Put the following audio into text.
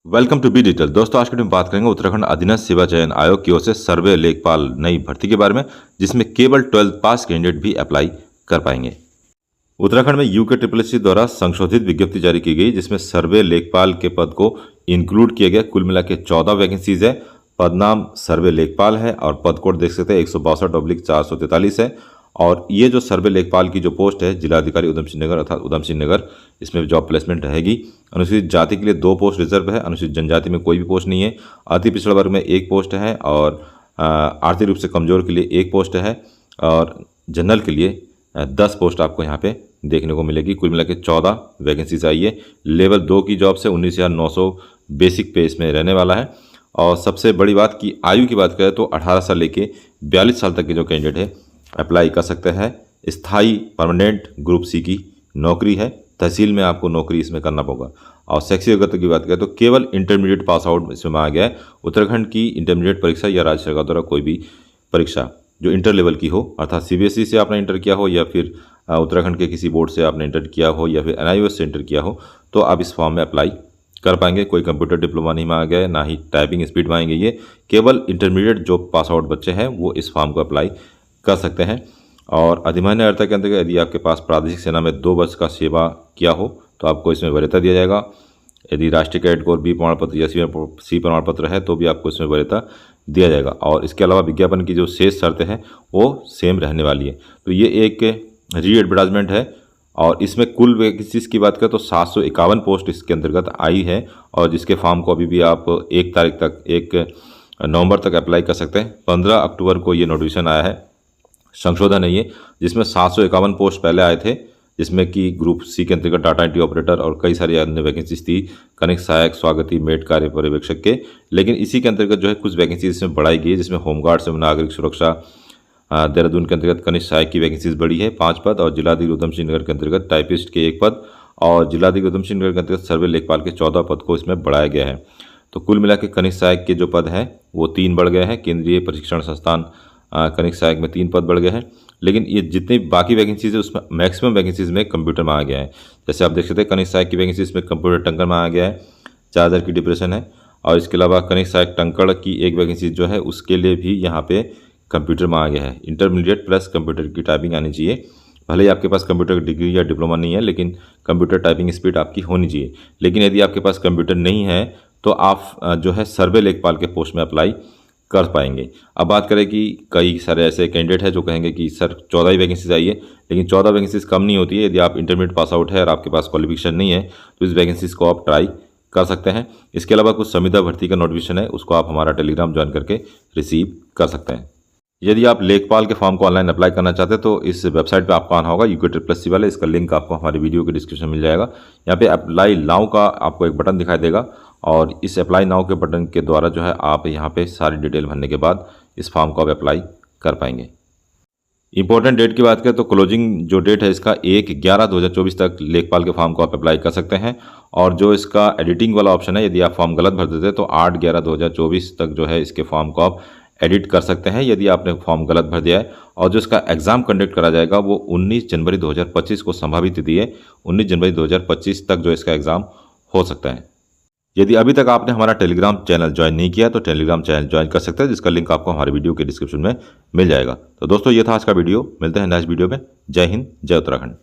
Welcome to be digital. दोस्तों, आज के वीडियो में बात करेंगे उत्तराखंड अधीनस्थ सेवा चयन आयोग की ओर से सर्वे लेखपाल नई भर्ती के बारे में, जिसमें केवल 12th पास कैंडिडेट भी अप्लाई कर पाएंगे। उत्तराखंड में UKSSC द्वारा संशोधित विज्ञप्ति जारी की गई, जिसमें सर्वे लेखपाल के पद को इंक्लूड किया गया। कुल मिला के 14 वैकेंसीज है। पद नाम सर्वे लेखपाल है और पद कोड देख सकते हैं 162/443 है। और ये जो सर्वे लेखपाल की जो पोस्ट है, जिलाधिकारी उधम सिंह नगर अर्थात उधम सिंह नगर, इसमें जॉब प्लेसमेंट रहेगी। अनुसूचित जाति के लिए 2 पोस्ट रिजर्व है। अनुसूचित जनजाति में कोई भी पोस्ट नहीं है। अति पिछड़ा वर्ग में 1 पोस्ट है और आर्थिक रूप से कमजोर के लिए 1 पोस्ट है और जनरल के लिए 10 पोस्ट आपको यहाँ पे देखने को मिलेगी। कुल मिला के 14 वैकेंसीज आई है। लेवल 2 की जॉब से 19,900 बेसिक पे इसमें रहने वाला है। और सबसे बड़ी बात की आयु की बात करें तो 18 साल लेके 42 साल तक के जो कैंडिडेट है अप्लाई कर सकते हैं। स्थायी परमानेंट ग्रुप सी की नौकरी है। तहसील में आपको नौकरी इसमें करना होगा। और शैक्षिक योग्यता की बात करें तो केवल इंटरमीडिएट पास आउट इसमें मांगा गया है। उत्तराखंड की इंटरमीडिएट परीक्षा या राज्य सरकार द्वारा कोई भी परीक्षा जो इंटर लेवल की हो, अर्थात CBSE से आपने इंटर किया हो या फिर उत्तराखंड के किसी बोर्ड से आपने इंटर किया हो या फिर NIOS से इंटर किया हो, तो आप इस फॉर्म में अप्लाई कर पाएंगे। कोई कंप्यूटर डिप्लोमा नहीं मांगा गया है, ना ही टाइपिंग स्पीड मांगी गई है। केवल इंटरमीडिएट जो पास आउट बच्चे हैं वो इस फॉर्म को अप्लाई कर सकते हैं। और अधिमान्य अर्हता के अंतर्गत यदि आपके पास प्रादेशिक सेना में 2 वर्ष का सेवा किया हो तो आपको इसमें वरीयता दिया जाएगा। यदि राष्ट्रीय कैडेट कोर B प्रमाण पत्र या C प्रमाण पत्र है तो भी आपको इसमें वरीयता दिया जाएगा। और इसके अलावा विज्ञापन की जो शेष शर्तें हैं वो सेम रहने वाली है। तो ये एक री एडवर्टाइजमेंट है और इसमें कुल वैकेंसीज की बात करें तो 751 पोस्ट इसके अंतर्गत आई है। और जिसके फॉर्म को अभी भी आप 1 तारीख तक 1 नवंबर तक अप्लाई कर सकते हैं। 15 अक्टूबर को ये नोटिफिकेशन आया है। संशोधन है ये, जिसमें 751 पोस्ट पहले आए थे, जिसमें कि ग्रुप C के अंतर्गत डाटा एंट्री ऑपरेटर और कई सारी अन्य वैकेंसीज थी, कनिक सहायक, स्वागती, मेट कार्य पर्यवेक्षक के। लेकिन इसी के अंतर्गत जो है कुछ वैकेंसीज इसमें बढ़ाई गई है, जिसमें होमगार्ड से नागरिक सुरक्षा देहरादून के अंतर्गत कनिष्ठ सहायक की वैकेंसीज बढ़ी है 5 पद। और जिलाधिकारी उधम सिंह नगर के अंतर्गत टाइपिस्ट के 1 पद और जिलाधिकारी उधम सिंह नगर के अंतर्गत सर्वे लेखपाल के 14 पद को इसमें बढ़ाया गया है। तो कुल मिला के कनिष्ठ सहायक के जो पद हैं वो 3 बढ़ गए हैं। केंद्रीय प्रशिक्षण संस्थान कनिष्ठ सहायक में 3 पद बढ़ गए हैं। लेकिन ये जितनी बाकी वैकेंसीज है उसमें मैक्सिमम वैकेंसीज में कंप्यूटर मांगा गया है। जैसे आप देख सकते हैं कनिष्ठ सहायक की वैकेंसीज में कंप्यूटर टंकर मांगा गया है, 4000 की डिप्रेशन है। और इसके अलावा कनिष्ठ सहायक टंकड़ की 1 वैकेंसी जो है उसके लिए भी यहाँ पे कंप्यूटर मांगा गया है। इंटरमीडिएट प्लस कंप्यूटर की टाइपिंग आनी चाहिए। भले ही आपके पास कंप्यूटर डिग्री या डिप्लोमा नहीं है, लेकिन कंप्यूटर टाइपिंग स्पीड आपकी होनी चाहिए। लेकिन यदि आपके पास कंप्यूटर नहीं है तो आप जो है सर्वे लेखपाल के पोस्ट में अप्लाई कर पाएंगे। अब बात करें कि कई सारे ऐसे कैंडिडेट हैं जो कहेंगे कि सर 14 ही वैकेंसीज आई है, लेकिन 14 वैकेंसीज कम नहीं होती है। यदि आप इंटरमीडिएट पास आउट है और आपके पास क्वालिफिकेशन नहीं है तो इस वैकेंसीज को आप ट्राई कर सकते हैं। इसके अलावा कुछ संविदा भर्ती का नोटिफिकेशन है, उसको आप हमारा टेलीग्राम ज्वाइन करके रिसीव कर सकते हैं। यदि आप लेखपाल के फॉर्म को ऑनलाइन अप्लाई करना चाहते हैं तो इस वेबसाइट पे आपको आना होगा, UKSSC वाले। इसका लिंक आपको हमारी वीडियो के डिस्क्रिप्शन में मिल जाएगा। यहाँ पे अप्लाई नाउ का आपको एक बटन दिखाई देगा और इस अप्लाई नाउ के बटन के द्वारा जो है आप यहाँ पे सारी डिटेल भरने के बाद इस फॉर्म को आप अप्लाई कर पाएंगे। इंपॉर्टेंट डेट की बात करें तो क्लोजिंग जो डेट है इसका 1/11/2024 तक लेखपाल के फॉर्म को आप अप्लाई कर सकते हैं। और जो इसका एडिटिंग वाला ऑप्शन है, यदि आप फॉर्म गलत भर देते हैं तो 8/11/2024 तक जो है इसके फॉर्म को आप एडिट कर सकते हैं यदि आपने फॉर्म गलत भर दिया है। और जो इसका एग्ज़ाम कंडक्ट करा जाएगा वो 19 जनवरी 2025 को संभावित तिथि है। 19 जनवरी 2025 तक जो इसका एग्ज़ाम हो सकता है। यदि अभी तक आपने हमारा टेलीग्राम चैनल ज्वाइन नहीं किया तो टेलीग्राम चैनल ज्वाइन कर सकते हैं, जिसका लिंक आपको हमारे वीडियो के डिस्क्रिप्शन में मिल जाएगा। तो दोस्तों, ये था आज का वीडियो। मिलते हैं नेक्स्ट वीडियो में। जय हिंद, जय उत्तराखंड।